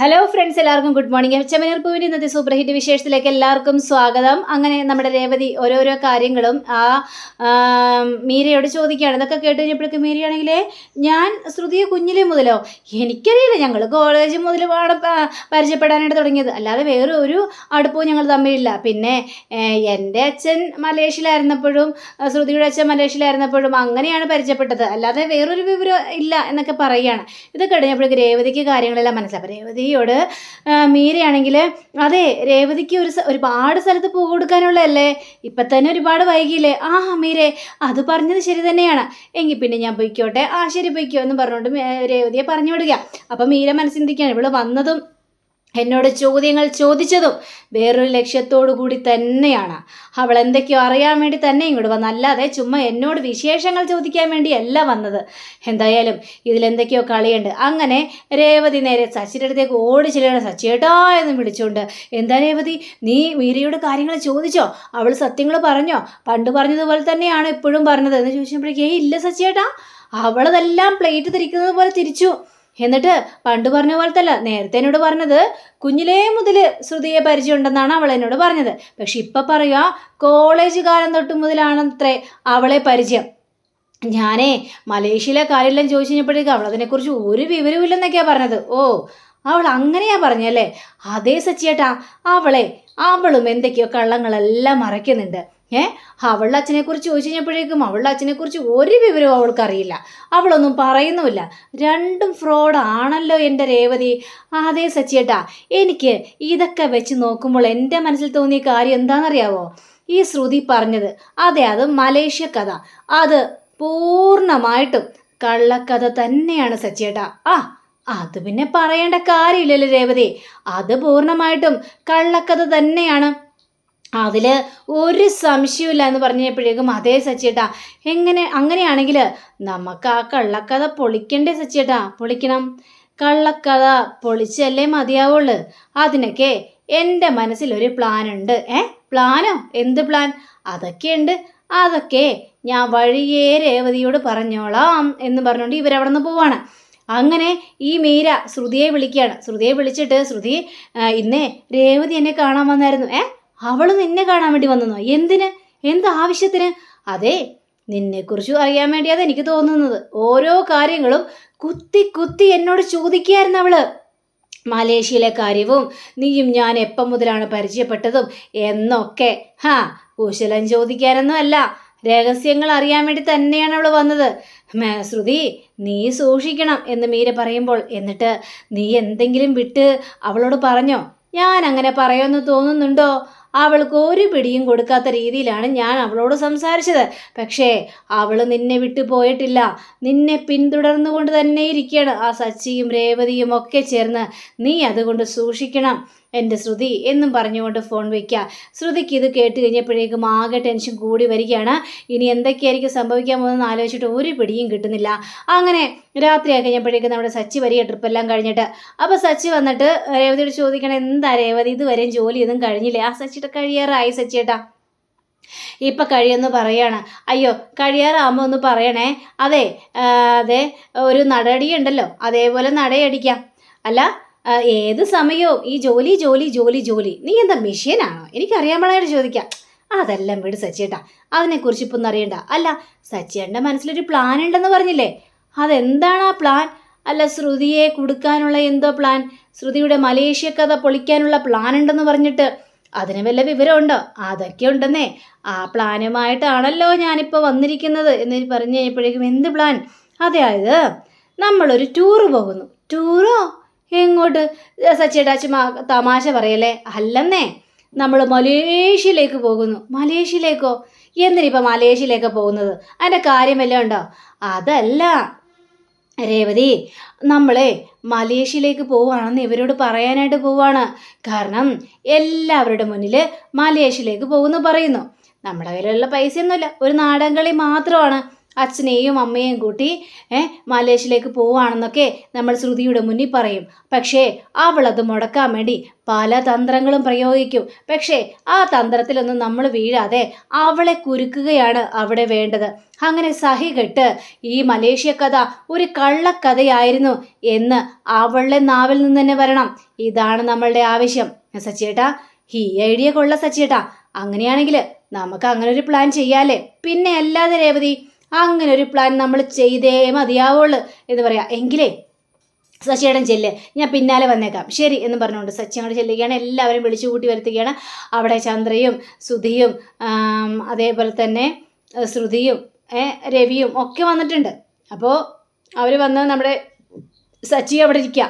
Hello friends, എല്ലാവർക്കും good morning. ചെമ്മനീർപ്പൂവിൻ്റെ ഇന്നത്തെ super hit വിശേഷത്തിലേക്ക് എല്ലാവർക്കും സ്വാഗതം. അങ്ങനെ നമ്മുടെ രേവതി ഓരോരോ കാര്യങ്ങളും മീരയോട് ചോദിക്കുകയാണ്. ഇതൊക്കെ കേട്ട് കഴിഞ്ഞപ്പോഴേക്കും മീരയാണെങ്കിലേ, ഞാൻ ശ്രുതിയെ കുഞ്ഞിലേ മുതലോ എനിക്കറിയില്ല, ഞങ്ങൾ കോളേജ് മുതൽ പരിചയപ്പെടാനായിട്ട് തുടങ്ങിയത്, അല്ലാതെ വേറെ ഒരു അടുപ്പവും ഞങ്ങൾ തമ്മിലില്ല. പിന്നെ എൻ്റെ അച്ഛൻ മലേഷ്യയിലായിരുന്നപ്പോഴും ശ്രുതിയുടെ അച്ഛൻ മലേഷ്യയിലായിരുന്നപ്പോഴും അങ്ങനെയാണ് പരിചയപ്പെട്ടത്, അല്ലാതെ വേറൊരു വിവരം ഇല്ല എന്നൊക്കെ പറയുകയാണ്. ഇത് കഴിഞ്ഞപ്പോഴേക്ക് രേവതിക്ക് കാര്യങ്ങളെല്ലാം മനസ്സിലാവും. രേവതിയോട് മീരയാണെങ്കിൽ, അതെ രേവതിക്ക് ഒരുപാട് സ്ഥലത്ത് പൂ കൊടുക്കാനുള്ളതല്ലേ, ഇപ്പം തന്നെ ഒരുപാട് വൈകിയില്ലേ, മീരെ അത് പറഞ്ഞത് ശരി തന്നെയാണ്, എങ്കിൽ പിന്നെ ഞാൻ പൊയ്ക്കോട്ടെ, ശരി പൊയ്ക്കോ എന്ന് പറഞ്ഞുകൊണ്ട് രേവതിയെ പറഞ്ഞു വിടുക. അപ്പം മീര മനസ്സിന്തിക്കുകയാണ്, ഇവള് വന്നതും എന്നോട് ചോദ്യങ്ങൾ ചോദിച്ചതും വേറൊരു ലക്ഷ്യത്തോടു കൂടി തന്നെയാണ്. അവൾ എന്തൊക്കെയോ അറിയാൻ വേണ്ടി തന്നെ ഇങ്ങോട്ട് വന്നു, അല്ലാതെ ചുമ്മാ എന്നോട് വിശേഷങ്ങൾ ചോദിക്കാൻ വേണ്ടിയല്ല വന്നത്. എന്തായാലും ഇതിലെന്തൊക്കെയോ കളിയുണ്ട്. അങ്ങനെ രേവതി നേരെ സച്ചിയുടെ അടുത്തേക്ക് ഓടി ചെല്ലുകയാണ്. സച്ചിയേട്ടാ എന്ന് വിളിച്ചുകൊണ്ട്, എന്താ രേവതി, നീ മീരയോട് കാര്യങ്ങൾ ചോദിച്ചോ, അവൾ സത്യങ്ങൾ പറഞ്ഞോ, പണ്ട് പറഞ്ഞതുപോലെ തന്നെയാണ് ഇപ്പോഴും പറഞ്ഞത് എന്ന് ചോദിച്ചപ്പോഴേക്കേ, ഇല്ല സച്ചിയേട്ടാ, അവളതെല്ലാം പ്ലേറ്റ് തിരിക്കുന്നത് പോലെ തിരിച്ചു. എന്നിട്ട് പണ്ട് പറഞ്ഞ പോലത്തല്ല, നേരത്തെ എന്നോട് പറഞ്ഞത് കുഞ്ഞിലേ മുതൽ ശ്രുതിയെ പരിചയമുണ്ടെന്നാണ് അവൾ എന്നോട് പറഞ്ഞത്. പക്ഷെ ഇപ്പം പറയുക, കോളേജ് കാലം തൊട്ട് മുതലാണത്രേ അവളെ പരിചയം. ഞാനേ മലേഷ്യയിലെ കാര്യമെല്ലാം ചോദിച്ചു കഴിഞ്ഞപ്പോഴേക്കും അവളതിനെക്കുറിച്ച് ഒരു വിവരവും ഇല്ലെന്നൊക്കെയാണ് പറഞ്ഞത്. അവൾ അങ്ങനെയാ പറഞ്ഞല്ലേ? അതേ സച്ചിയേട്ടാ, അവളും എന്തൊക്കെയോ കള്ളങ്ങളെല്ലാം മറയ്ക്കുന്നുണ്ട്. അവളുടെ അച്ഛനെക്കുറിച്ച് ചോദിച്ചു കഴിഞ്ഞപ്പോഴേക്കും അവളുടെ അച്ഛനെക്കുറിച്ച് ഒരു വിവരവും അവൾക്കറിയില്ല, അവളൊന്നും പറയുന്നുമില്ല. രണ്ടും ഫ്രോഡാണല്ലോ എൻ്റെ രേവതി. അതേ സച്ചിയേട്ടാ, എനിക്ക് ഇതൊക്കെ വെച്ച് നോക്കുമ്പോൾ എൻ്റെ മനസ്സിൽ തോന്നിയ കാര്യം എന്താണെന്നറിയാവോ? ഈ ശ്രുതി പറഞ്ഞത്, അതെ, അത് മലേഷ്യ കഥ, അത് പൂർണ്ണമായിട്ടും കള്ളക്കഥ തന്നെയാണ് സച്ചിയേട്ടാ. അത് പിന്നെ പറയേണ്ട കാര്യമില്ലല്ലോ രേവതി, അത് പൂർണ്ണമായിട്ടും കള്ളക്കഥ തന്നെയാണ്, അതിൽ ഒരു സംശയമില്ല എന്ന് പറഞ്ഞപ്പോഴേക്കും അതേ സച്ചിയേട്ടാ, അങ്ങനെയാണെങ്കിൽ നമുക്ക് ആ കള്ളക്കഥ പൊളിക്കണ്ടേ സച്ചിയേട്ടാ? പൊളിക്കണം, കള്ളക്കഥ പൊളിച്ചല്ലേ മതിയാവുള്ളൂ. അതിനൊക്കെ എൻ്റെ മനസ്സിലൊരു പ്ലാനുണ്ട്. പ്ലാനോ? എന്ത് പ്ലാൻ? അതൊക്കെ ഞാൻ വഴിയേ രേവതിയോട് പറഞ്ഞോളാം എന്ന് പറഞ്ഞുകൊണ്ട് ഇവരവിടെ നിന്ന് പോവാണ്. അങ്ങനെ ഈ മീര ശ്രുതിയെ വിളിക്കുകയാണ്. ശ്രുതിയെ വിളിച്ചിട്ട്, ശ്രുതി, ഇന്നേ രേവതി എന്നെ കാണാൻ വന്നായിരുന്നു. അവൾ നിന്നെ കാണാൻ വേണ്ടി വന്നോ? എന്തിന്? എന്താവശ്യത്തിന്? അതെ, നിന്നെക്കുറിച്ച് അറിയാൻ വേണ്ടിയാണ് എനിക്ക് തോന്നുന്നത്. ഓരോ കാര്യങ്ങളും കുത്തി എന്നോട് ചോദിക്കുകയായിരുന്നു അവള്. മലേഷ്യയിലെ കാര്യവും നീയും ഞാൻ എപ്പം മുതലാണ് പരിചയപ്പെട്ടതും എന്നൊക്കെ. കുശലം ചോദിക്കാനൊന്നും അല്ല, രഹസ്യങ്ങൾ അറിയാൻ വേണ്ടി തന്നെയാണ് അവൾ വന്നത്. ശ്രുതി, നീ സൂക്ഷിക്കണം എന്ന് മീര പറയുമ്പോൾ, എന്നിട്ട് നീ എന്തെങ്കിലും വിട്ട് അവളോട് പറഞ്ഞോ? ഞാൻ അങ്ങനെ പറയുമെന്ന് തോന്നുന്നുണ്ടോ? അവൾക്ക് ഒരു പിടിയും കൊടുക്കാത്ത രീതിയിലാണ് ഞാൻ അവളോട് സംസാരിച്ചത്. പക്ഷേ അവൾ നിന്നെ വിട്ടു പോയിട്ടില്ല, നിന്നെ പിന്തുടർന്നുകൊണ്ട് തന്നെ ഇരിക്കുകയാണ്. ആ സച്ചിയും രേവതിയും ഒക്കെ ചേർന്ന്. നീ അതുകൊണ്ട് സൂക്ഷിക്കണം എൻ്റെ ശ്രുതി എന്നും പറഞ്ഞുകൊണ്ട് ഫോൺ വയ്ക്കുക. ശ്രുതിക്ക് ഇത് കേട്ട് കഴിഞ്ഞപ്പോഴേക്കും ആകെ ടെൻഷൻ കൂടി വരികയാണ്. ഇനി എന്തൊക്കെയായിരിക്കും സംഭവിക്കാൻ പോകുന്നതെന്ന് ആലോചിച്ചിട്ട് ഒരു പിടിയും കിട്ടുന്നില്ല. അങ്ങനെ രാത്രിയായി കഴിഞ്ഞപ്പോഴേക്കും നമ്മുടെ സച്ചി വരിക, ട്രിപ്പെല്ലാം കഴിഞ്ഞിട്ട്. അപ്പോൾ സച്ചി വന്നിട്ട് രേവതിയോട് ചോദിക്കണം, എന്താ രേവതി ഇതുവരെയും ജോലിയൊന്നും കഴിഞ്ഞില്ലേ? സച്ചിയുടെ കഴിയാറായി സച്ചിയേട്ടാ, ഇപ്പം കഴിയുമെന്ന് പറയാണ്. അയ്യോ, കഴിയാറാകുമ്പോൾ ഒന്ന് പറയണേ. അതെ, ഒരു നടയടിയുണ്ടല്ലോ, അതേപോലെ നടയടിക്കാം. അല്ല, ഏത് സമയവും ഈ ജോലി ജോലി ജോലി ജോലി, നീ എന്താ മെഷീനാണോ? എനിക്കറിയാൻ പാടായിട്ട് ചോദിക്കാം. അതെല്ലാം വിട് സച്ചിയേട്ടാ, അതിനെക്കുറിച്ച് ഇപ്പം ഒന്നും അറിയണ്ട. അല്ല, സച്ചിയേട്ടൻ്റെ മനസ്സിലൊരു പ്ലാൻ ഉണ്ടെന്ന് പറഞ്ഞില്ലേ, അതെന്താണ് ആ പ്ലാൻ? അല്ല, ശ്രുതിയെ കൊടുക്കാനുള്ള എന്തോ പ്ലാൻ, ശ്രുതിയുടെ മലേഷ്യ കഥ പൊളിക്കാനുള്ള പ്ലാൻ ഉണ്ടെന്ന് പറഞ്ഞിട്ട് അതിന് വല്ല വിവരമുണ്ടോ? അതൊക്കെ ഉണ്ടെന്നേ, ആ പ്ലാനുമായിട്ടാണല്ലോ ഞാനിപ്പോൾ വന്നിരിക്കുന്നത് എന്ന് പറഞ്ഞു കഴിഞ്ഞപ്പോഴേക്കും, എന്ത് പ്ലാൻ? അതായത് നമ്മളൊരു ടൂറ് പോകുന്നു. ടൂറോ? എങ്ങോട്ട് സച്ചിയേട്ടാ? ചുമ്മാ തമാശ പറയല്ലേ? അല്ലെന്നേ, നമ്മൾ മലേഷ്യയിലേക്ക് പോകുന്നു. മലേഷ്യയിലേക്കോ? എന്തിനിപ്പോൾ മലേഷ്യയിലേക്ക് പോകുന്നത്? അതിൻ്റെ കാര്യം വല്ലതും ഉണ്ടോ? അതല്ല രേവതി, നമ്മളെ മലേഷ്യയിലേക്ക് പോവുകയാണെന്ന് ഇവരോട് പറയാനായിട്ട് പോവുകയാണ്. കാരണം എല്ലാവരുടെ മുന്നിൽ മലേഷ്യയിലേക്ക് പോകുന്നു പറയുന്നു. നമ്മുടെ കയ്യിലുള്ള പൈസയൊന്നുമില്ല, ഒരു നാടൻ കളി മാത്രമാണ്. അച്ഛനെയും അമ്മയെയും കൂട്ടി മലേഷ്യയിലേക്ക് പോവുകയാണെന്നൊക്കെ നമ്മൾ ശ്രുതിയുടെ മുന്നിൽ പറയും. പക്ഷേ അവളത് മുടക്കാൻ വേണ്ടി പല തന്ത്രങ്ങളും പ്രയോഗിക്കും. പക്ഷേ ആ തന്ത്രത്തിലൊന്നും നമ്മൾ വീഴാതെ അവളെ കുരുക്കുകയാണ് അവിടെ വേണ്ടത്. അങ്ങനെ സഹികെട്ട് ഈ മലേഷ്യ കഥ ഒരു കള്ളക്കഥയായിരുന്നു എന്ന് അവളുടെ നാവിൽ നിന്ന് തന്നെ വരണം. ഇതാണ് നമ്മളുടെ ആവശ്യം. സച്ചിയേട്ടാ, ഈ ഐഡിയ കൊള്ള സച്ചിയേട്ടാ. അങ്ങനെയാണെങ്കിൽ നമുക്ക് അങ്ങനെ ഒരു പ്ലാൻ ചെയ്യാല്ലേ? പിന്നെ അല്ലാതെ രേവതി, അങ്ങനെ ഒരു പ്ലാൻ നമ്മൾ ചെയ്തേ മതിയാവുള്ളൂ എന്ന് പറയാം. എങ്കിലേ ശശിയേടൻ ചെല്ല്, ഞാൻ പിന്നാലെ വന്നേക്കാം. ശരി എന്ന് പറഞ്ഞുകൊണ്ട് സച്ചി അങ്ങോട്ട് ചെല്ലുകയാണ്. എല്ലാവരും വിളിച്ചു കൂട്ടി വരുത്തുകയാണ്. അവിടെ ചന്ദ്രയും സുധിയും അതേപോലെ തന്നെ ശ്രുതിയും രവിയും ഒക്കെ വന്നിട്ടുണ്ട്. അപ്പോൾ അവർ വന്ന് നമ്മുടെ സച്ചി അവിടെ ഇരിക്കുക.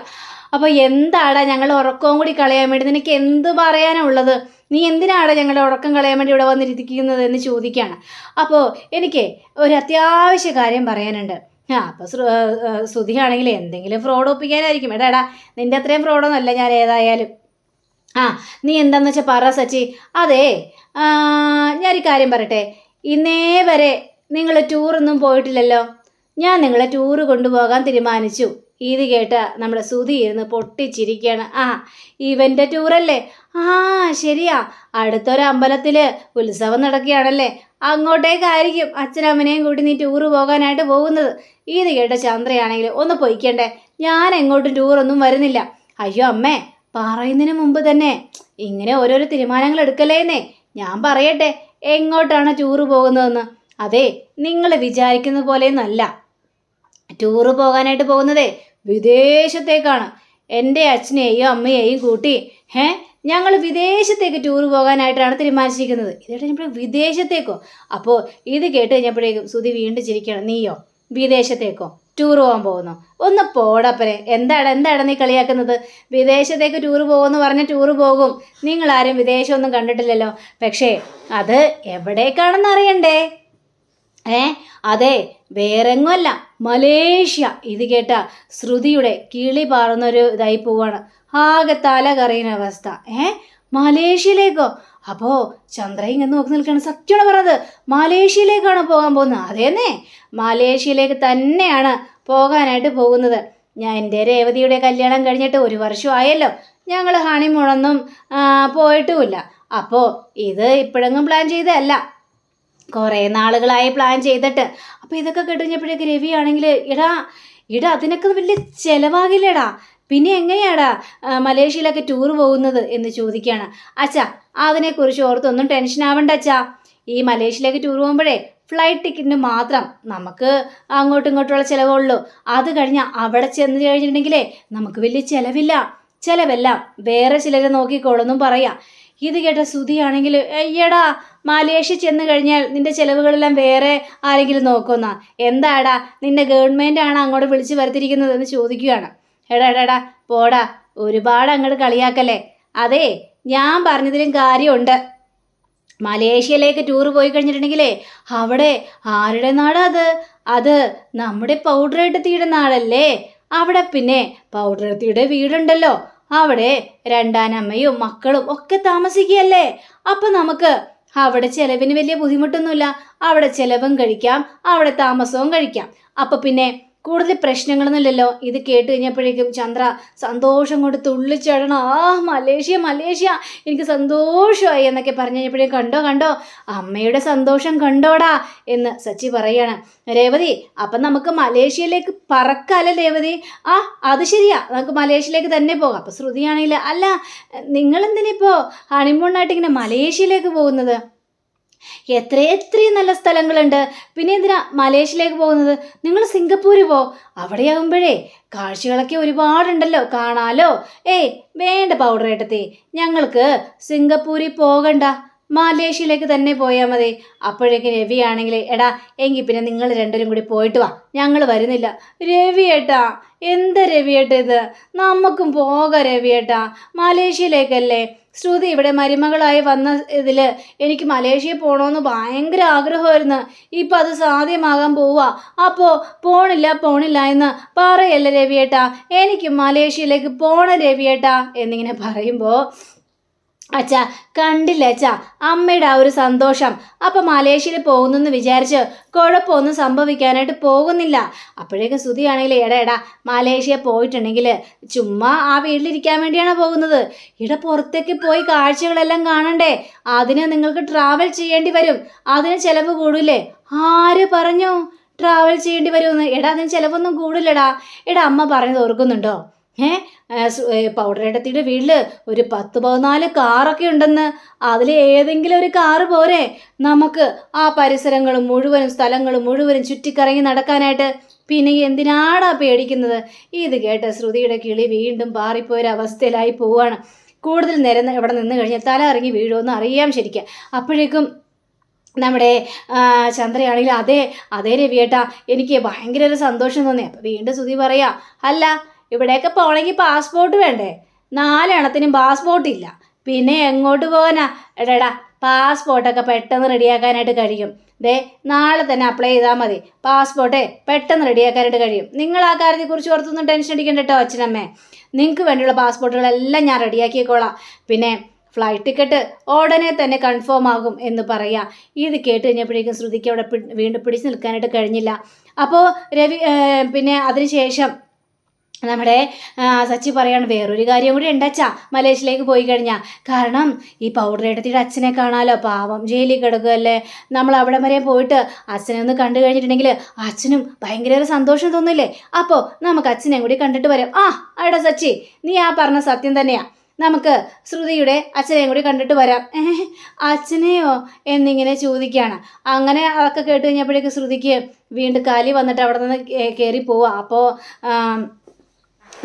അപ്പോൾ എന്താടാ ഞങ്ങൾ ഉറക്കവും കൂടി കളയാൻ വേണ്ടി നിനക്ക് എന്ത് പറയാനുള്ളത്? നീ എന്തിനാണ് ഞങ്ങളുടെ ഉറക്കം കളയാൻ വേണ്ടി ഇവിടെ വന്നിരിക്കുന്നത് എന്ന് ചോദിക്കുകയാണ്. അപ്പോൾ എനിക്ക് ഒരു അത്യാവശ്യ കാര്യം പറയാനുണ്ട്. അപ്പോൾ ശ്രുതിയാണെങ്കിൽ എന്തെങ്കിലും ഫ്രോഡ് ഒപ്പിക്കാനായിരിക്കും. എടാ നിൻ്റെ അത്രയും ഫ്രോഡൊന്നുമല്ല ഞാൻ ഏതായാലും. നീ എന്താണെന്ന് വെച്ചാൽ പറ സച്ചി. അതെ, ഞാനൊരു കാര്യം പറയട്ടെ. ഇന്നേ വരെ നിങ്ങൾ ടൂറൊന്നും പോയിട്ടില്ലല്ലോ. ഞാൻ നിങ്ങളെ ടൂറ് കൊണ്ടുപോകാൻ തീരുമാനിച്ചു. ഇത് കേട്ട നമ്മുടെ ശ്രുതി ഇരുന്ന് പൊട്ടിച്ചിരിക്കുകയാണ്. ഇവൻ്റെ ടൂറല്ലേ? ശരിയാ, അടുത്തൊരു അമ്പലത്തിൽ ഉത്സവം നടക്കുകയാണല്ലേ, അങ്ങോട്ടേക്കായിരിക്കും അച്ഛനമ്മനെയും കൂട്ടി നീ ടൂറ് പോകാനായിട്ട് പോകുന്നത്. ഇത് കേട്ട ചന്ദ്രയാണെങ്കിൽ ഒന്ന് പൊയ്ക്കണ്ടേ, ഞാൻ എങ്ങോട്ടും ടൂറൊന്നും വരുന്നില്ല. അയ്യോ അമ്മേ, പറയുന്നതിന് മുമ്പ് തന്നെ ഇങ്ങനെ ഓരോരോ തീരുമാനങ്ങൾ എടുക്കലേന്നേ. ഞാൻ പറയട്ടെ എങ്ങോട്ടാണ് ടൂറ് പോകുന്നതെന്ന്. അതെ, നിങ്ങൾ വിചാരിക്കുന്ന പോലെയൊന്നല്ല. ടൂറ് പോകാനായിട്ട് പോകുന്നതേ വിദേശത്തേക്കാണ്. എൻ്റെ അച്ഛനെയും അമ്മയെയും കൂട്ടി ഞങ്ങൾ വിദേശത്തേക്ക് ടൂർ പോകാനായിട്ടാണ് തീരുമാനിച്ചിരിക്കുന്നത്. ഇതേട്ട് കഴിഞ്ഞപ്പോൾ വിദേശത്തേക്കോ? അപ്പോൾ ഇത് കേട്ട് കഴിഞ്ഞപ്പോഴേക്കും ശ്രുതി വീണ്ടും ചിരിക്കണം. നീയോ വിദേശത്തേക്കോ ടൂർ പോകാൻ പോകുന്നു? ഒന്ന് പോടപ്പനെ. എന്താണ് നീ കളിയാക്കുന്നത്? വിദേശത്തേക്ക് ടൂർ പോകുമെന്ന് പറഞ്ഞാൽ ടൂർ പോകും. നിങ്ങളാരും വിദേശമൊന്നും കണ്ടിട്ടില്ലല്ലോ. പക്ഷേ അത് എവിടേക്കാണെന്ന് അറിയണ്ടേ? അതെ, വേറെങ്ങുമല്ല, മലേഷ്യ. ഇത് കേട്ട ശ്രുതിയുടെ കിളി പാറുന്നൊരു ഇതായി പോവാണ്. ആകെ തല കറിയുന്ന അവസ്ഥ. മലേഷ്യയിലേക്കോ? അപ്പോൾ ചന്ദ്ര ഇങ്ങനെ നോക്കി നിൽക്കുകയാണ്. സത്യമാണ് പറഞ്ഞത്, മലേഷ്യയിലേക്കാണ് പോകാൻ പോകുന്നത്. അതേന്നേ, മലേഷ്യയിലേക്ക് തന്നെയാണ് പോകാനായിട്ട് പോകുന്നത്. ഞാൻ എൻ്റെ രേവതിയുടെ കല്യാണം കഴിഞ്ഞിട്ട് 1 വർഷമായല്ലോ. ഞങ്ങൾ ഹണിമൂണൊന്നും പോയിട്ടുമില്ല. അപ്പോൾ ഇത് ഇപ്പോഴെങ്ങും പ്ലാൻ ചെയ്തതല്ല, കുറേ നാളുകളായി പ്ലാൻ ചെയ്തിട്ട്. അപ്പോൾ ഇതൊക്കെ കേട്ടുകഴിഞ്ഞപ്പോഴേക്ക് രവിയാണെങ്കിൽ ഇടാ അതിനൊക്കെ വലിയ ചിലവാകില്ലേടാ, പിന്നെ എങ്ങനെയാടാ മലേഷ്യയിലൊക്കെ ടൂർ പോകുന്നത് എന്ന് ചോദിക്കുകയാണ്. അച്ഛാ, അതിനെക്കുറിച്ച് ഓർത്തൊന്നും ടെൻഷൻ ആവണ്ട അച്ഛാ. ഈ മലേഷ്യയിലേക്ക് ടൂർ പോകുമ്പോഴേ ഫ്ലൈറ്റ് ടിക്കറ്റിന് മാത്രം നമുക്ക് അങ്ങോട്ടും ഇങ്ങോട്ടുള്ള ചിലവുള്ളൂ. അത് കഴിഞ്ഞാൽ അവിടെ ചെന്ന് കഴിഞ്ഞിട്ടുണ്ടെങ്കിലേ നമുക്ക് വലിയ ചിലവെല്ലാം വേറെ ചിലരെ നോക്കിക്കോളെന്നും പറയാം. ഇത് കേട്ട ശ്രുതിയാണെങ്കിൽ അയ്യടാ, മലേഷ്യ ചെന്ന് കഴിഞ്ഞാൽ നിന്റെ ചിലവുകളെല്ലാം വേറെ ആരെങ്കിലും നോക്കുമെന്നാ? എന്താടാ, നിന്റെ ഗവൺമെൻറ്റാണ് അങ്ങോട്ട് വിളിച്ച് വരുത്തിയിരിക്കുന്നത് എന്ന് ചോദിക്കുകയാണ്. എടാ പോടാ, ഒരുപാട് അങ്ങോട്ട് കളിയാക്കല്ലേ. അതെ, ഞാൻ പറഞ്ഞതിലും കാര്യമുണ്ട്. മലേഷ്യയിലേക്ക് ടൂർ പോയി കഴിഞ്ഞിട്ടുണ്ടെങ്കിലേ അവിടെ ആരുടെ നാടാ അത് നമ്മുടെ പൗഡറേട്ടത്തിയുടെ നാടല്ലേ. അവിടെ പിന്നെ പൗഡറേട്ടത്തിയുടെ വീടുണ്ടല്ലോ. അവിടെ രണ്ടാനമ്മയും മക്കളും ഒക്കെ താമസിക്കുകയല്ലേ. അപ്പം നമുക്ക് അവിടെ ചിലവിന് വലിയ ബുദ്ധിമുട്ടൊന്നുമില്ല. അവിടെ ചിലവും കഴിക്കാം, അവിടെ താമസവും കഴിക്കാം. അപ്പം പിന്നെ കൂടുതൽ പ്രശ്നങ്ങളൊന്നുമില്ലല്ലോ. ഇത് കേട്ട് കഴിഞ്ഞപ്പോഴേക്കും ചന്ദ്ര സന്തോഷം കൊണ്ട് തുള്ളിച്ചേടണം. മലേഷ്യ എനിക്ക് സന്തോഷമായി എന്നൊക്കെ പറഞ്ഞു കഴിഞ്ഞപ്പോഴേക്കും കണ്ടോ അമ്മയുടെ സന്തോഷം കണ്ടോടാ എന്ന് സച്ചി പറയാണ്. രേവതി, അപ്പം നമുക്ക് മലേഷ്യയിലേക്ക് പറക്കാല്ലേ രേവതി? അത് ശരിയാ, നമുക്ക് മലേഷ്യയിലേക്ക് തന്നെ പോകാം. അപ്പം ശ്രുതിയാണെങ്കിൽ അല്ല, നിങ്ങളെന്തിനിപ്പോൾ ഹണിമൂണായിട്ട് ഇങ്ങനെ മലേഷ്യയിലേക്ക് പോകുന്നത്? എത്രയും നല്ല സ്ഥലങ്ങളുണ്ട്, പിന്നെ എന്തിനാ മലേഷ്യയിലേക്ക് പോകുന്നത്? നിങ്ങൾ സിംഗപ്പൂര് പോ, അവിടെയാകുമ്പോഴേ കാഴ്ചകളൊക്കെ ഒരുപാടുണ്ടല്ലോ, കാണാലോ. വേണ്ട പൗഡറേട്ടത്തി, ഞങ്ങൾക്ക് സിംഗപ്പൂരിൽ പോകണ്ട, മലേഷ്യയിലേക്ക് തന്നെ പോയാൽ മതി. അപ്പോഴേക്കും രവിയാണെങ്കിൽ എടാ എങ്കിൽ പിന്നെ നിങ്ങൾ രണ്ടുപേരും കൂടി പോയിട്ട് വാ, ഞങ്ങൾ വരുന്നില്ല. രവിയേട്ടാ, എന്താ രവിയേട്ടാ ഇത്? നമുക്കും പോകാം രവിയേട്ടാ, മലേഷ്യയിലേക്കല്ലേ. ശ്രുതി ഇവിടെ മരുമകളായി വന്ന ഇതിൽ എനിക്ക് മലേഷ്യയിൽ പോകണമെന്ന് ഭയങ്കര ആഗ്രഹമായിരുന്നു. ഇപ്പം അത് സാധ്യമാകാൻ പോവുക. അപ്പോൾ പോണില്ല എന്ന് പറയല്ലേ രവിയേട്ടാ, എനിക്ക് മലേഷ്യയിലേക്ക് പോകണം രവിയേട്ടാ എന്നിങ്ങനെ പറയുമ്പോൾ അച്ഛാ കണ്ടില്ല അച്ഛാ അമ്മയുടെ ആ ഒരു സന്തോഷം. അപ്പം മലേഷ്യയിൽ പോകുന്നെന്ന് വിചാരിച്ച് കുഴപ്പമൊന്നും സംഭവിക്കാനായിട്ട് പോകുന്നില്ല. അപ്പോഴേക്കും ശ്രുതിയാണെങ്കിൽ എടാ മലേഷ്യ പോയിട്ടുണ്ടെങ്കിൽ ചുമ്മാ ആ വീട്ടിലിരിക്കാൻ വേണ്ടിയാണ് പോകുന്നത്. പുറത്തേക്ക് പോയി കാഴ്ചകളെല്ലാം കാണണ്ടേ? അതിന് നിങ്ങൾക്ക് ട്രാവൽ ചെയ്യേണ്ടി വരും. അതിന് ചിലവ് കൂടില്ലേ? ആര് പറഞ്ഞു ട്രാവൽ ചെയ്യേണ്ടി വരുമെന്ന്? അതിന് ചിലവൊന്നും കൂടില്ലടാ. അമ്മ പറഞ്ഞത് ഓർക്കുന്നുണ്ടോ? പൗഡറേട്ടത്തിയുടെ വീട്ടിൽ ഒരു 10-14 കാറൊക്കെ ഉണ്ടെന്ന്. അതിൽ ഏതെങ്കിലും ഒരു കാറ് പോരെ നമുക്ക് ആ പരിസരങ്ങളും മുഴുവനും സ്ഥലങ്ങളും മുഴുവനും ചുറ്റിക്കറങ്ങി നടക്കാനായിട്ട്? പിന്നെ എന്തിനാടാ പേടിക്കുന്നത്? ഇത് കേട്ട് ശ്രുതിയുടെ കിളി വീണ്ടും പാറിപ്പോയൊരവസ്ഥയിലായി പോവാണ്. കൂടുതൽ നേരം ഇവിടെ നിന്ന് കഴിഞ്ഞാൽ തല ഇറങ്ങി വീഴുമെന്ന് അറിയാം ശരിക്കും. അപ്പോഴേക്കും നമ്മുടെ ചന്ദ്രയാണെങ്കിൽ അതേ രവിയേട്ടാ, എനിക്ക് ഭയങ്കര ഒരു സന്തോഷം തോന്നി. അപ്പം വീണ്ടും ശ്രുതി പറയാ, അല്ല ഇവിടെയൊക്കെ പോകണമെങ്കിൽ പാസ്പോർട്ട് വേണ്ടേ? 4 എണ്ണത്തിനും പാസ്പോർട്ടില്ല, പിന്നെ എങ്ങോട്ട് പോകാനാ? പാസ്പോർട്ടൊക്കെ പെട്ടെന്ന് റെഡിയാക്കാനായിട്ട് കഴിയും. നാളെ തന്നെ അപ്ലൈ ചെയ്താൽ മതി. പാസ്പോർട്ടേ പെട്ടെന്ന് റെഡിയാക്കാനായിട്ട് കഴിയും. നിങ്ങൾ ആ കാര്യത്തെക്കുറിച്ച് ഓർത്തൊന്നും ടെൻഷൻ അടിക്കണ്ട കേട്ടോ അച്ഛനമ്മേ. നിങ്ങൾക്ക് വേണ്ടിയുള്ള പാസ്പോർട്ടുകളെല്ലാം ഞാൻ റെഡിയാക്കിക്കോളാം. പിന്നെ ഫ്ലൈറ്റ് ടിക്കറ്റ് ഉടനെ തന്നെ കൺഫേം ആകും എന്ന് പറയാം. ഇത് കേട്ട് കഴിഞ്ഞപ്പോഴേക്കും ശ്രുതിക്ക് അവിടെ വീണ്ടും പിടിച്ച് നിൽക്കാനായിട്ട് കഴിഞ്ഞില്ല. അപ്പോൾ രവി പിന്നെ അതിനുശേഷം നമ്മുടെ സച്ചി പറയാണ്, വേറൊരു കാര്യം കൂടി ഉണ്ടച്ചാ മലേഷ്യയിലേക്ക് പോയി കഴിഞ്ഞാൽ. കാരണം ഈ പൗഡറേട്ടത്തിയുടെ അച്ഛനെ കാണാമല്ലോ, പാവം ജയിലിൽ കിടക്കുകയല്ലേ. നമ്മൾ അവിടെ വരെ പോയിട്ട് അച്ഛനെ ഒന്ന് കണ്ടു കഴിഞ്ഞിട്ടുണ്ടെങ്കിൽ അച്ഛനും ഭയങ്കര ഒരു സന്തോഷം തോന്നില്ലേ? അപ്പോൾ നമുക്ക് അച്ഛനെയും കൂടി കണ്ടിട്ട് വരാം. എടാ സച്ചി, നീ ആ പറഞ്ഞ സത്യം തന്നെയാ. നമുക്ക് ശ്രുതിയുടെ അച്ഛനെയും കൂടി കണ്ടിട്ട് വരാം. അച്ഛനെയോ എന്നിങ്ങനെ ചോദിക്കുകയാണ്. അങ്ങനെ അതൊക്കെ കേട്ട് കഴിഞ്ഞപ്പോഴേക്ക് ശ്രുതിക്ക് വീണ്ടും കാലി വന്നിട്ട് അവിടെ നിന്ന് കയറി പോവുക. അപ്പോൾ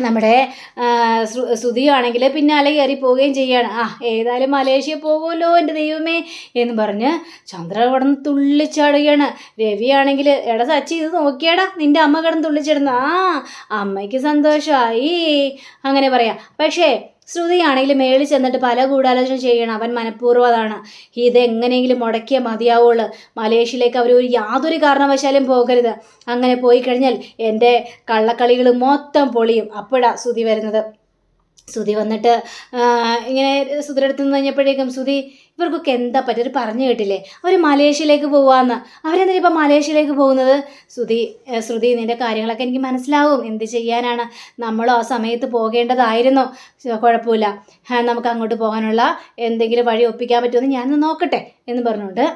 നമ്മുടെ ശ്രുതിയാണെങ്കിൽ പിന്നാലെ കയറി പോവുകയും ചെയ്യാണ്. ഏതായാലും മലേഷ്യ പോകുമല്ലോ എൻ്റെ ദൈവമേ എന്ന് പറഞ്ഞ് ചന്ദ്ര കിടന്ന് തുള്ളിച്ചാടുകയാണ്. രവിയാണെങ്കിൽ സച്ചി ഇത് നോക്കിയാടാ, നിൻ്റെ അമ്മ കിടന്ന് തുള്ളിച്ചിടുന്ന. അമ്മയ്ക്ക് സന്തോഷമായി അങ്ങനെ പറയാം. പക്ഷേ ശ്രുതിയാണെങ്കിൽ മേളിൽ ചെന്നിട്ട് പല ഗൂഢാലോചന ചെയ്യണം. അവൻ മനഃപൂർവ്വമാണ്. ഇതെങ്ങനെയെങ്കിലും മുടക്കിയേ മതിയാവുള്ളൂ. മലേഷ്യയിലേക്ക് അവർ യാതൊരു കാരണവശാലും പോകരുത്. അങ്ങനെ പോയി കഴിഞ്ഞാൽ എൻ്റെ കള്ളക്കളികൾ മൊത്തം പൊളിയും. അപ്പോഴാണ് ശ്രുതി വരുന്നത്. ശ്രുതി വന്നിട്ട് ഇങ്ങനെ ശ്രുതിയുടെ അടുത്ത് നിന്ന് കഴിഞ്ഞപ്പോഴേക്കും ശ്രുതി, ഇവർക്കൊക്കെ എന്താ പറ്റിയത് പറഞ്ഞു കേട്ടില്ലേ? അവർ മലേഷ്യയിലേക്ക് പോവാന്ന്. അവരെന്താ ഇപ്പം മലേഷ്യയിലേക്ക് പോകുന്നത്? ശ്രുതി നിൻ്റെ കാര്യങ്ങളൊക്കെ എനിക്ക് മനസ്സിലാവും. എന്ത് ചെയ്യാനാണ്, നമ്മളും ആ സമയത്ത് പോകേണ്ടതായിരുന്നു. കുഴപ്പമില്ല, നമുക്ക് അങ്ങോട്ട് പോകാനുള്ള എന്തെങ്കിലും വഴി ഒപ്പിക്കാൻ പറ്റുമെന്ന് ഞാനൊന്ന് നോക്കട്ടെ എന്ന് പറഞ്ഞുകൊണ്ട്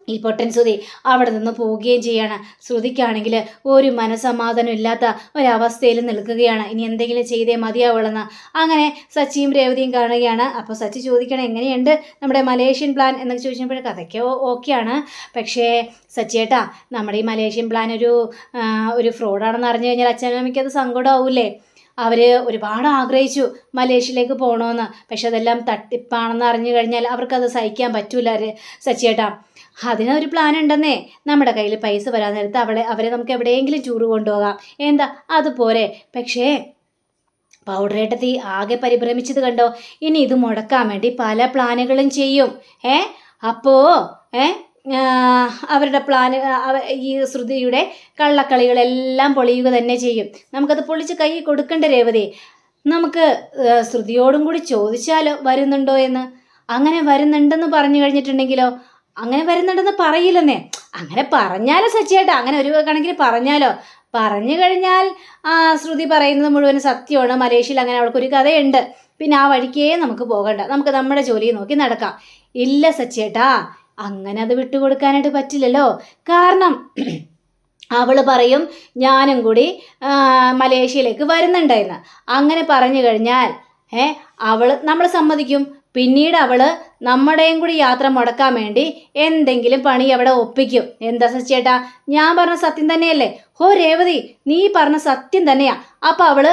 ഈ പൊട്ടൻ ശ്രുതി അവിടെ നിന്ന് പോവുകയും ചെയ്യാണ്. ശ്രുതിക്കാണെങ്കിൽ ഒരു മനസ്സമാധാനം ഇല്ലാത്ത ഒരവസ്ഥയിൽ നിൽക്കുകയാണ്. ഇനി എന്തെങ്കിലും ചെയ്തേ മതിയാവുള്ളെന്ന്. അങ്ങനെ സച്ചിയും രേവതിയും കാണുകയാണ്. അപ്പോൾ സച്ചി ചോദിക്കണം, എങ്ങനെയുണ്ട് നമ്മുടെ മലേഷ്യൻ പ്ലാൻ എന്നൊക്കെ ചോദിച്ചപ്പോഴേക്കും അതൊക്കെ ഓക്കെയാണ്. പക്ഷേ സച്ചിയേട്ടാ, നമ്മുടെ ഈ മലേഷ്യൻ പ്ലാൻ ഒരു ഫ്രോഡാണെന്ന് അറിഞ്ഞു കഴിഞ്ഞാൽ അച്ഛനമ്മയ്ക്ക് അത് സങ്കടമാവൂലേ? അവർ ഒരുപാട് ആഗ്രഹിച്ചു മലേഷ്യയിലേക്ക് പോകണമെന്ന്. പക്ഷെ അതെല്ലാം തട്ടിപ്പാണെന്ന് അറിഞ്ഞു കഴിഞ്ഞാൽ അവർക്കത് സഹിക്കാൻ പറ്റൂല സച്ചിയേട്ടാ. അതിനൊരു പ്ലാൻ ഉണ്ടെന്നേ. നമ്മുടെ കയ്യിൽ പൈസ വരാൻ നേരത്ത് അവരെ നമുക്ക് എവിടെയെങ്കിലും ടൂർ കൊണ്ടുപോകാം. എന്താ അതുപോലെ? പക്ഷേ പൗഡറേട്ടത്തി ആകെ പരിഭ്രമിച്ചത് കണ്ടോ? ഇനി ഇത് മുടക്കാൻ വേണ്ടി പല പ്ലാനുകളും ചെയ്യും. അപ്പോൾ അവരുടെ പ്ലാന് ഈ ശ്രുതിയുടെ കള്ളക്കളികളെല്ലാം പൊളിയുക തന്നെ ചെയ്യും. നമുക്കത് പൊളിച്ച് കൈ കൊടുക്കണ്ടേ രേവതി? നമുക്ക് ശ്രുതിയോടും കൂടി ചോദിച്ചാലോ വരുന്നുണ്ടോ എന്ന്? അങ്ങനെ വരുന്നുണ്ടെന്ന് പറഞ്ഞു കഴിഞ്ഞിട്ടുണ്ടെങ്കിലോ? അങ്ങനെ വരുന്നുണ്ടെന്ന് പറയില്ലെന്നേ. അങ്ങനെ പറഞ്ഞാലോ സച്ചിയേട്ടാ, അങ്ങനെ ഒരു കണക്കിന് പറഞ്ഞു കഴിഞ്ഞാൽ ശ്രുതി പറയുന്നത് മുഴുവൻ സത്യമാണ്. മലേഷ്യയിൽ അങ്ങനെ അവൾക്കൊരു കഥയുണ്ട്. പിന്നെ ആ വഴിക്കേ നമുക്ക് പോകണ്ട, നമുക്ക് നമ്മുടെ ജോലി നോക്കി നടക്കാം. ഇല്ല സച്ചിയേട്ടാ, അങ്ങനെ അത് വിട്ടുകൊടുക്കാനായിട്ട് പറ്റില്ലല്ലോ. കാരണം അവൾ പറയും ഞാനും കൂടി മലേഷ്യയിലേക്ക് വരുന്നുണ്ടായിരുന്നു. അങ്ങനെ പറഞ്ഞു കഴിഞ്ഞാൽ നമ്മൾ സമ്മതിക്കും. പിന്നീട് അവൾ നമ്മുടെയും കൂടി യാത്ര മുടക്കാൻ വേണ്ടി എന്തെങ്കിലും പണി അവിടെ ഒപ്പിക്കും. എന്താ സച്ചേട്ടാ, ഞാൻ പറഞ്ഞ സത്യം തന്നെയല്ലേ? രേവതി, നീ പറഞ്ഞ സത്യം തന്നെയാ. അപ്പം അവൾ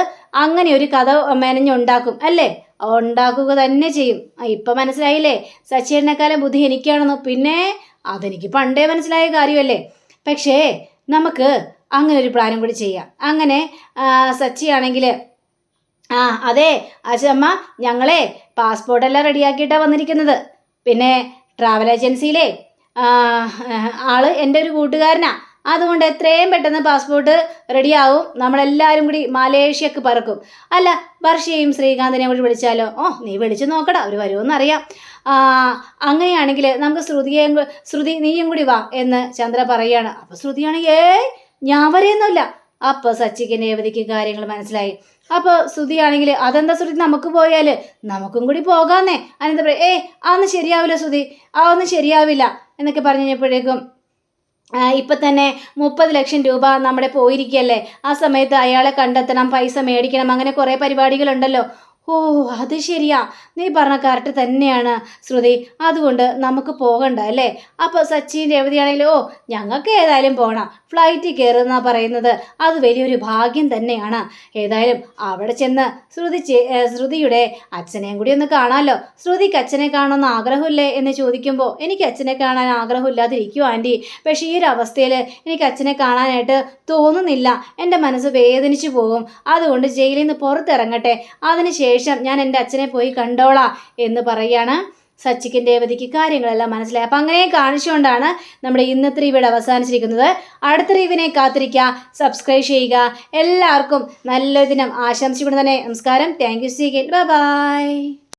അങ്ങനെ ഒരു കഥ മെനഞ്ഞുണ്ടാക്കും അല്ലേ? ഉണ്ടാക്കുക തന്നെ ചെയ്യും. ഇപ്പം മനസ്സിലായില്ലേ സച്ചേട്ടനെക്കാലം ബുദ്ധി എനിക്കാണെന്ന്? പിന്നെ അതെനിക്ക് പണ്ടേ മനസ്സിലായ കാര്യമല്ലേ. പക്ഷേ നമുക്ക് അങ്ങനെ ഒരു പ്ലാനും കൂടി ചെയ്യാം. അങ്ങനെ സച്ചിയാണെങ്കിൽ അതെ അച്ഛമ്മ, ഞങ്ങളെ പാസ്പോർട്ടെല്ലാം റെഡിയാക്കിയിട്ടാണ് വന്നിരിക്കുന്നത്. പിന്നെ ട്രാവൽ ഏജൻസിയിലെ ആള് എൻ്റെ ഒരു കൂട്ടുകാരനാ. അതുകൊണ്ട് എത്രയും പെട്ടെന്ന് പാസ്പോർട്ട് റെഡിയാവും, നമ്മളെല്ലാവരും കൂടി മലേഷ്യക്ക് പറക്കും. അല്ല, വർഷയും ശ്രീകാന്തിനെ കൂടി വിളിച്ചാലോ? നീ വിളിച്ച് നോക്കടാ, അവർ വരുമെന്നറിയാം. അങ്ങനെയാണെങ്കിൽ നമുക്ക് ശ്രുതി നീയും കൂടി വാ എന്ന് ചന്ദ്ര പറയുകയാണ്. അപ്പോൾ ശ്രുതിയാണെങ്കിൽ ഞാൻ വരെയൊന്നുമില്ല. അപ്പോൾ സച്ചിക്ക് രേവതിക്ക് കാര്യങ്ങൾ മനസ്സിലായി. അപ്പോൾ ശ്രുതിയാണെങ്കിൽ അതെന്താ ശ്രുതി, നമുക്ക് പോയാൽ നമുക്കും കൂടി പോകാന്നേ. അനന്ത പറയും, അതൊന്നും ശരിയാവില്ല ശ്രുതി, അതൊന്നും ശരിയാവില്ല എന്നൊക്കെ പറഞ്ഞു കഴിഞ്ഞപ്പോഴേക്കും ഇപ്പം തന്നെ 30 ലക്ഷം രൂപ നമ്മുടെ പോയിരിക്കുകയല്ലേ, ആ സമയത്ത് അയാളെ കണ്ടെത്തണം, പൈസ മേടിക്കണം, അങ്ങനെ കുറേ പരിപാടികളുണ്ടല്ലോ. അത് ശരിയാ, നീ പറഞ്ഞ കറക്റ്റ് തന്നെയാണ് ശ്രുതി, അതുകൊണ്ട് നമുക്ക് പോകണ്ട അല്ലേ? അപ്പോൾ സച്ചിൻ രേവതിയാണെങ്കിലും ഞങ്ങൾക്ക് ഏതായാലും പോകണം, ഫ്ലൈറ്റിൽ കയറുന്ന പറയുന്നത് അത് വലിയൊരു ഭാഗ്യം തന്നെയാണ്. ഏതായാലും അവിടെ ചെന്ന് ശ്രുതിയുടെ അച്ഛനെയും കൂടി ഒന്ന് കാണാമല്ലോ. ശ്രുതിക്ക് അച്ഛനെ കാണണമെന്ന് ആഗ്രഹമില്ലേ എന്ന് ചോദിക്കുമ്പോൾ എനിക്ക് അച്ഛനെ കാണാൻ ആഗ്രഹമില്ലാതിരിക്കും ആൻറ്റി, പക്ഷേ ഈ ഒരു അവസ്ഥയിൽ എനിക്ക് അച്ഛനെ കാണാനായിട്ട് തോന്നുന്നില്ല, എൻ്റെ മനസ്സ് വേദനിച്ചു പോകും, അതുകൊണ്ട് ജയിലിൽ നിന്ന് പുറത്തിറങ്ങട്ടെ, അതിനുശേഷം ഞാൻ എൻ്റെ അച്ഛനെ പോയി കണ്ടോളാം എന്ന് പറയാണ്. സച്ചിക്കും രേവതിക്ക് കാര്യങ്ങളെല്ലാം മനസ്സിലായി. അപ്പം അങ്ങനെ കാണിച്ചുകൊണ്ടാണ് നമ്മുടെ ഇന്നത്തെ റിവ്യൂ അവസാനിച്ചിരിക്കുന്നത്. അടുത്ത റിവ്യൂവിനെ കാത്തിരിക്കുക, സബ്സ്ക്രൈബ് ചെയ്യുക. എല്ലാവർക്കും നല്ലൊരു ദിനം ആശംസിച്ചുകൊണ്ട് തന്നെ നമസ്കാരം. Thank you. See again. Bye by.